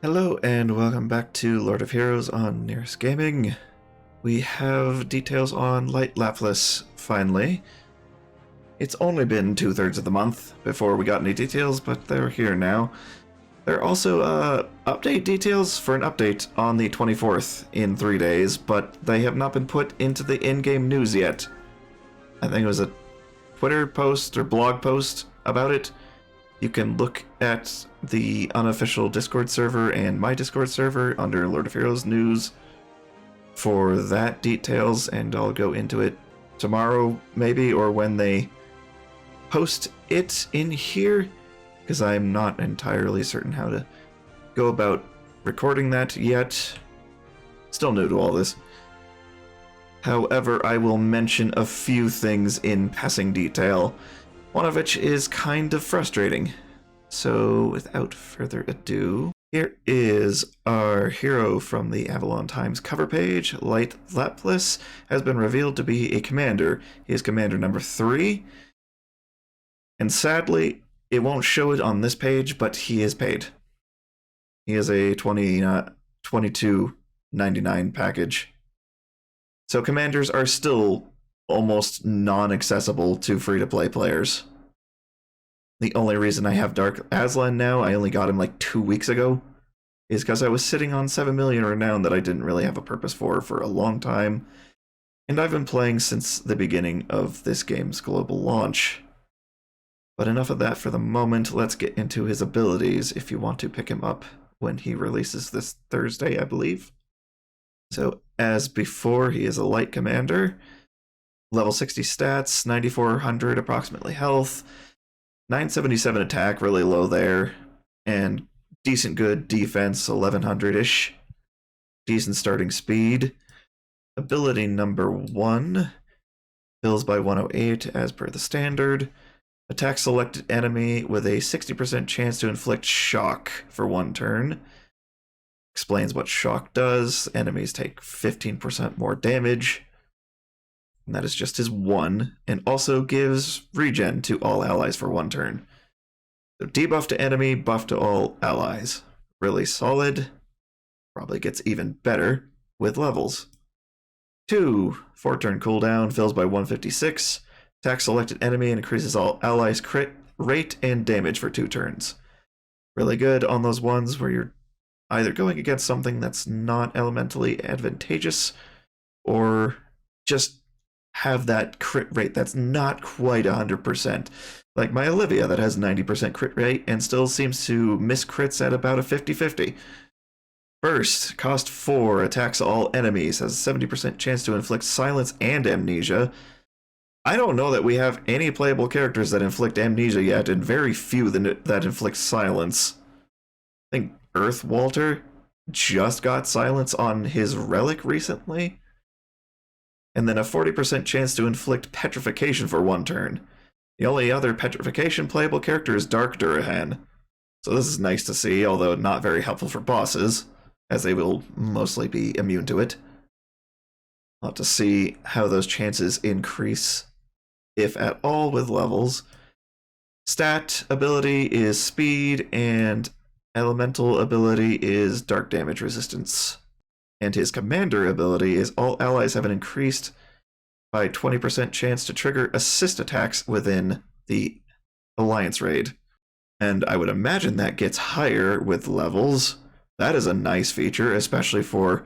Hello and welcome back to Lord of Heroes on Nyris Gaming. We have details on Laphlaes finally. It's only been 2/3 of the month before we got any details, but they're here now. There are also update details for an update on the 24th in 3 days, but they have not been put into the in-game news yet. I think it was a Twitter post or blog post about it. You can look at the unofficial Discord server and my Discord server under Lord of Heroes news for that details, and I'll go into it tomorrow maybe, or when they post it in here, because I'm not entirely certain how to go about recording that yet. Still new to all this. However, I will mention a few things in passing detail, one of which is kind of frustrating. So, without further ado, here is our hero from the Avalon Times cover page. Laphlaes has been revealed to be a commander. He is commander number 3. And sadly, it won't show it on this page, but he is paid. He is a $22.99 package. So commanders are still almost non-accessible to free-to-play players. The only reason I have Dark Aslan now, I only got him like 2 weeks ago, is because I was sitting on 7 million renown that I didn't really have a purpose for a long time, and I've been playing since the beginning of this game's global launch. But enough of that for the moment. Let's get into his abilities if you want to pick him up when he releases this Thursday, I believe. So, as before, he is a light commander. Level 60 stats, 9400 approximately health, 977 attack, really low there, and decent good defense, 1100-ish. Decent starting speed. Ability number 1, fills by 108 as per the standard. Attack selected enemy with a 60% chance to inflict shock for 1 turn. Explains what shock does. Enemies take 15% more damage. And that is just his 1. And also gives regen to all allies for 1 turn. So debuff to enemy, buff to all allies. Really solid. Probably gets even better with levels. 2, 4-turn cooldown, fills by 156. Attack selected enemy and increases all allies' crit rate and damage for 2 turns. Really good on those ones where you're either going against something that's not elementally advantageous, or just have that crit rate that's not quite 100%. Like my Olivia that has 90% crit rate and still seems to miss crits at about a 50-50. First, cost 4, attacks all enemies, has a 70% chance to inflict silence and amnesia. I don't know that we have any playable characters that inflict amnesia yet, and very few that inflict silence. I think Earth Walter just got silence on his relic recently. And then a 40% chance to inflict petrification for 1 turn. The only other petrification playable character is Dark Durahan. So this is nice to see, although not very helpful for bosses, as they will mostly be immune to it. I'll have to see how those chances increase, if at all, with levels. Stat ability is speed, and elemental ability is dark damage resistance. And his commander ability is all allies have an increased by 20% chance to trigger assist attacks within the alliance raid. And I would imagine that gets higher with levels. That is a nice feature, especially for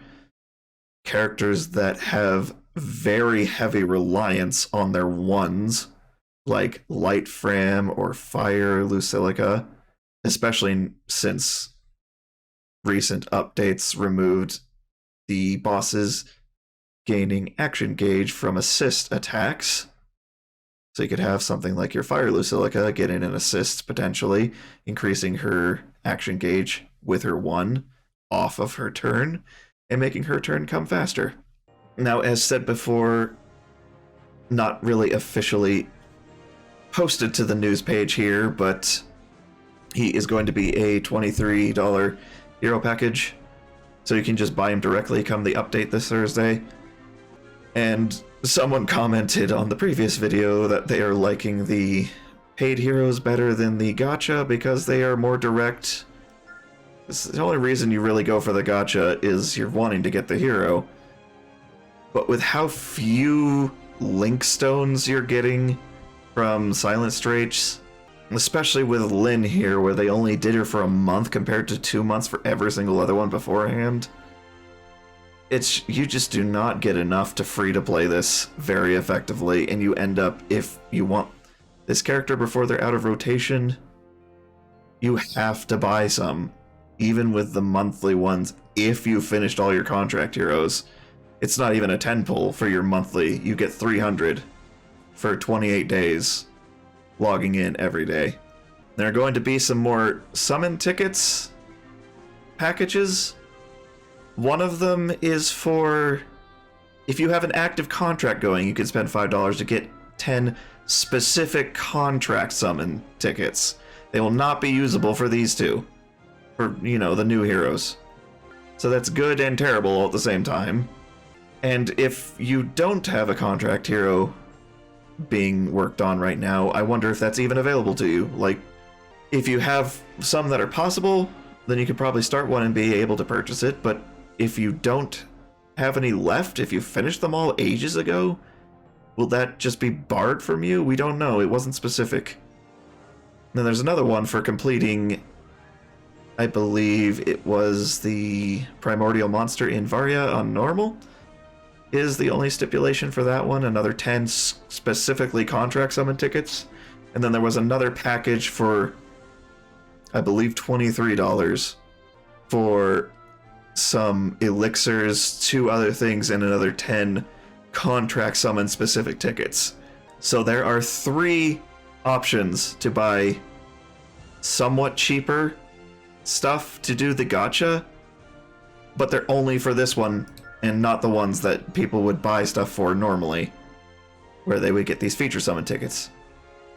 characters that have very heavy reliance on their 1s, like Light Fram or Fire Lucilica, especially since recent updates removed the bosses gaining action gauge from assist attacks. So you could have something like your Fire Lucilica getting an assist, potentially increasing her action gauge with her 1 off of her turn, and making her turn come faster. Now, as said before, not really officially posted to the news page here, but he is going to be a $23 hero package, so you can just buy him directly come the update this Thursday. And someone commented on the previous video that they are liking the paid heroes better than the gacha because they are more direct. The only reason you really go for the gacha is you're wanting to get the hero. But with how few link stones you're getting from Silent Straits, especially with Lynn here, where they only did her for a month compared to 2 months for every single other one beforehand, you just do not get enough to free to play this very effectively, and you end up, if you want this character before they're out of rotation, you have to buy some, even with the monthly ones, if you finished all your contract heroes. It's not even a 10 pull for your monthly. You get 300 for 28 days, logging in every day. There are going to be some more summon tickets packages. One of them is for, if you have an active contract going, you can spend $5 to get 10 specific contract summon tickets. They will not be usable for these two, for, you know, the new heroes. So that's good and terrible all at the same time. And if you don't have a contract hero being worked on right now, I wonder if that's even available to you. Like, if you have some that are possible, then you could probably start one and be able to purchase it, but if you don't have any left, if you finished them all ages ago, will that just be barred from you? We don't know. It wasn't specific. Then there's another one for completing, I believe it was the Primordial Monster in Varia on normal, is the only stipulation for that one. Another 10 specifically contract summon tickets. And then there was another package for, I believe, $23 for some elixirs, 2 other things, and another 10 contract summon specific tickets. So there are 3 options to buy somewhat cheaper stuff to do the gacha, but they're only for this one and not the ones that people would buy stuff for normally, where they would get these feature summon tickets,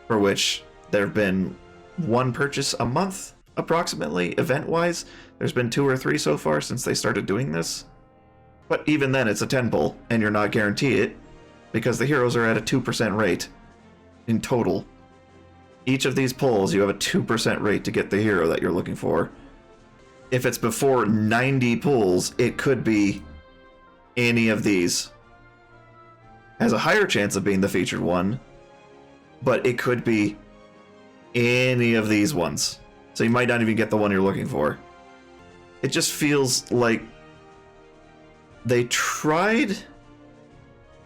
for which there have been 1 purchase a month approximately, event-wise. There's been 2 or 3 so far since they started doing this, but even then it's a 10 pull and you're not guaranteed it because the heroes are at a 2% rate in total. Each of these pulls you have a 2% rate to get the hero that you're looking for. If it's before 90 pulls, it could be any of these. Has a higher chance of being the featured one, but it could be any of these ones. So you might not even get the one you're looking for. It just feels like they tried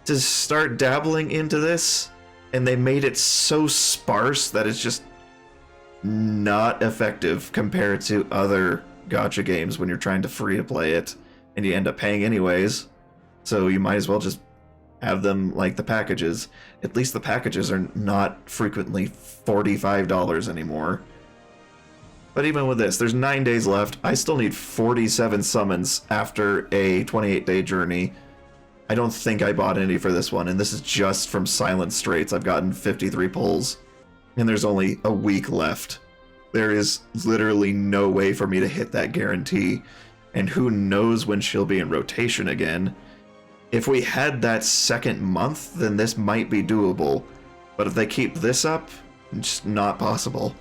to start dabbling into this, and they made it so sparse that it's just not effective compared to other gacha games when you're trying to free to play it, and you end up paying anyways. So you might as well just have them like the packages. At least the packages are not frequently $45 anymore. But even with this, there's 9 days left. I still need 47 summons after a 28-day journey. I don't think I bought any for this one, and this is just from Silent Straits. I've gotten 53 pulls, and there's only a week left. There is literally no way for me to hit that guarantee, and who knows when she'll be in rotation again. If we had that second month, then this might be doable, but if they keep this up, it's not possible.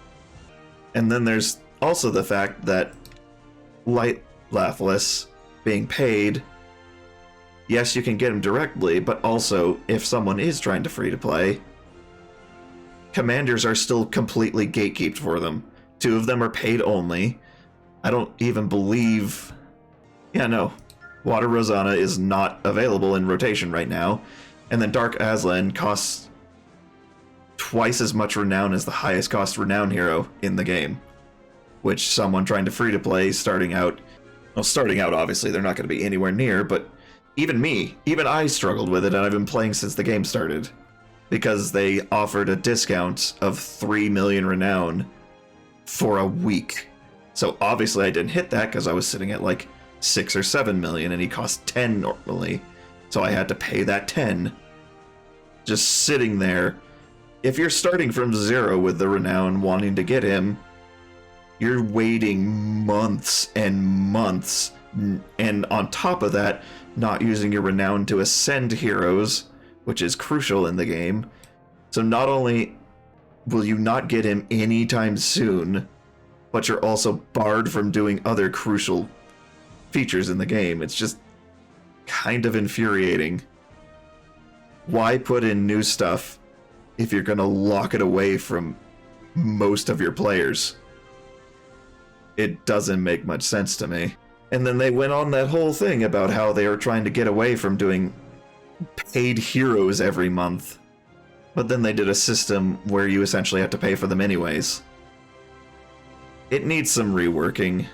And then there's also the fact that Laphlaes being paid, yes, you can get him directly, but also, if someone is trying to free to play, commanders are still completely gatekept for them. 2 of them are paid only. I don't even believe... Yeah, no. Water Rosanna is not available in rotation right now. And then Dark Aslan costs twice as much renown as the highest cost renown hero in the game. Which someone trying to free to play starting out... Well, starting out, obviously, they're not going to be anywhere near, but even me, even I struggled with it, and I've been playing since the game started. Because they offered a discount of 3 million renown for a week. So obviously I didn't hit that because I was sitting at like 6 or 7 million and he cost 10 normally. So I had to pay that 10. Just sitting there. If you're starting from 0 with the renown wanting to get him, you're waiting months and months. And on top of that, not using your renown to ascend heroes, which is crucial in the game. So not only will you not get him anytime soon, but you're also barred from doing other crucial features in the game. It's just kind of infuriating. Why put in new stuff if you're going to lock it away from most of your players? It doesn't make much sense to me. And then they went on that whole thing about how they were trying to get away from doing paid heroes every month. But then they did a system where you essentially have to pay for them anyways. It needs some reworking.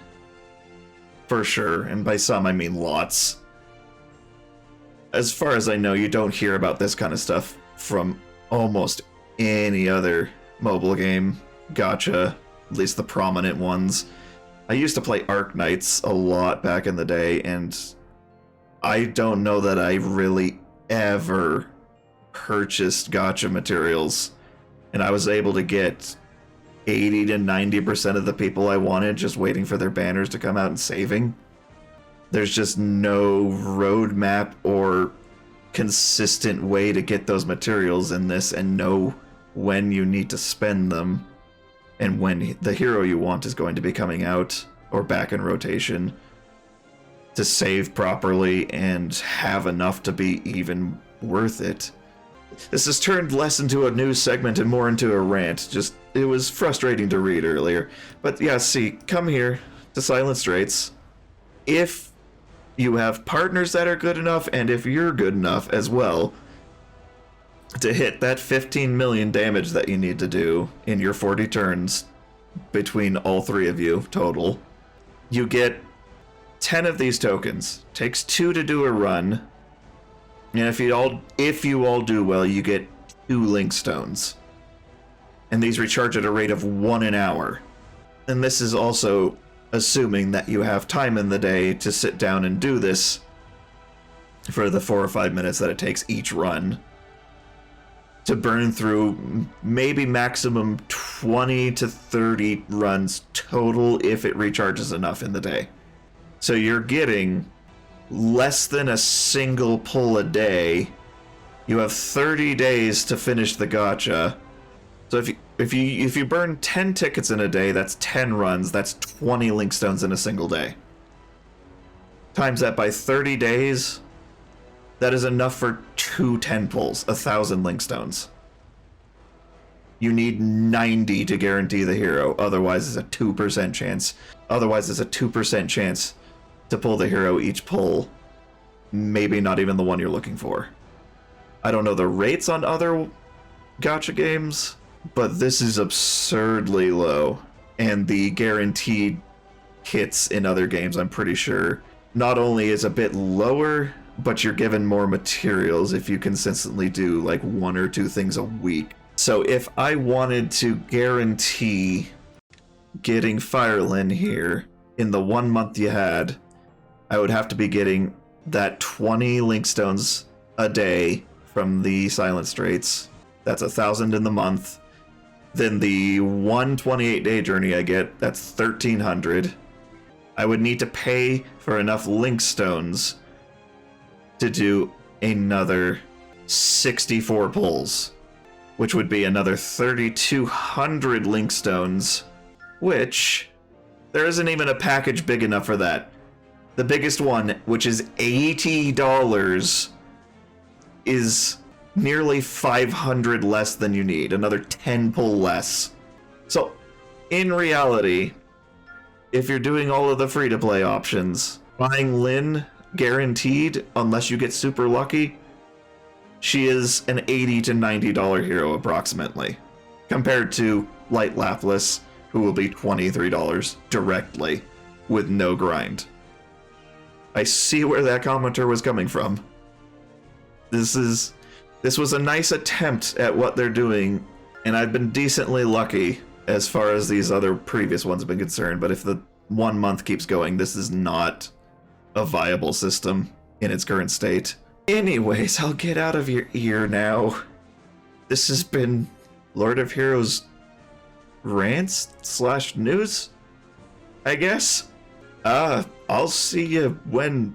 For sure, and by some I mean lots. As far as I know, you don't hear about this kind of stuff from almost any other mobile game gacha, at least the prominent ones. I used to play Arc Knights a lot back in the day, and I don't know that I really ever purchased gacha materials, and I was able to get 80 to 90% of the people I wanted just waiting for their banners to come out and saving. There's just no roadmap or consistent way to get those materials in this and know when you need to spend them and when the hero you want is going to be coming out or back in rotation to save properly and have enough to be even worth it. This has turned less into a news segment and more into a rant. Just, it was frustrating to read earlier. But yeah, see, come here to Silent Straits. If you have partners that are good enough, and if you're good enough as well, to hit that 15 million damage that you need to do in your 40 turns between all three of you total, you get 10 of these tokens. Takes 2 to do a run. And if you all do well, you get 2 link stones. And these recharge at a rate of 1 an hour. And this is also assuming that you have time in the day to sit down and do this for the 4 or 5 minutes that it takes each run. To burn through maybe maximum 20 to 30 runs total if it recharges enough in the day. So you're getting less than a single pull a day. You have 30 days to finish the gacha. So if you burn 10 tickets in a day, that's 10 runs. That's 20 link stones in a single day. Times that by 30 days, that is enough for 2 10 pulls, 1,000 link stones. You need 90 to guarantee the hero. Otherwise, it's a 2% chance. Otherwise, it's a 2% chance to pull the hero each pull. Maybe not even the one you're looking for. I don't know the rates on other gacha games, but this is absurdly low. And the guaranteed hits in other games, I'm pretty sure, not only is a bit lower, but you're given more materials if you consistently do like 1 or 2 things a week. So if I wanted to guarantee getting Firelin here in the 1 month you had, I would have to be getting that 20 link stones a day from the Silent Straits. That's 1,000 in the month. Then the 128-day journey I get, that's 1,300. I would need to pay for enough link stones to do another 64 pulls, which would be another 3,200 link stones, which there isn't even a package big enough for that. The biggest one, which is $80, is nearly 500 less than you need, another 10 pull less. So, in reality, if you're doing all of the free-to-play options, buying Lyn guaranteed, unless you get super lucky, she is an $80 to $90 hero approximately, compared to Light Laphlaes, who will be $23 directly, with no grind. I see where that commenter was coming from. This was a nice attempt at what they're doing, and I've been decently lucky as far as these other previous ones have been concerned, but if the 1 month keeps going, this is not a viable system in its current state. Anyways, I'll get out of your ear now. This has been Lord of Heroes rants / news, I guess. I'll see you when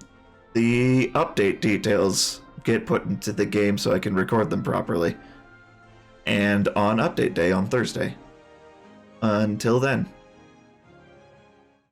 the update details get put into the game so I can record them properly. And on update day on Thursday. Until then.